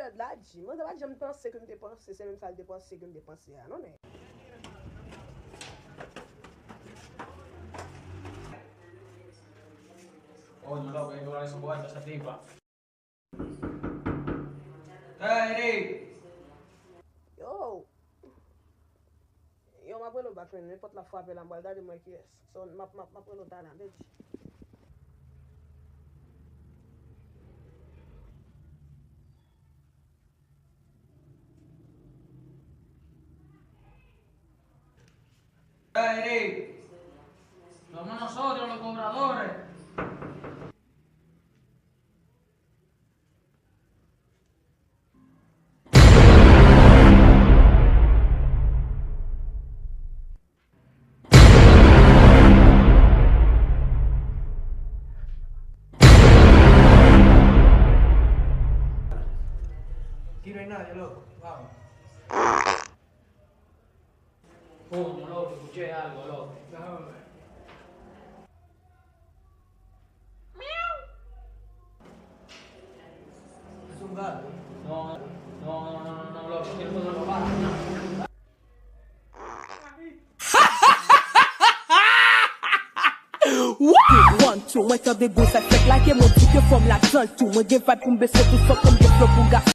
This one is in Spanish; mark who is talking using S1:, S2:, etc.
S1: periode la di, mwen te pa jam pense ke m te pense, se menm sa l te pense ke m te pense ya, non e?
S2: Coño, loco, hay que hablar eso cuarto a esa tipa. Eric!
S1: Yo! Yo, ma prelo bak men, ne pot la fwape la mbal gade mwen ki es. So, ma prelo tanan, bej.
S2: Eric! Somos nosotros los cobradores.
S3: Aquí no hay nadie, loco. Vamos.
S2: Coño, loco, escuché algo, loco.
S3: Déjame ver. Es un gato.
S2: No, loco, quiero que no lo bajes.
S4: One, two, mwen tan de go sa fek la ke mwen di ke fom la tan tou. Mwen gen vibe pou mbese tout so kom gen flow pou ga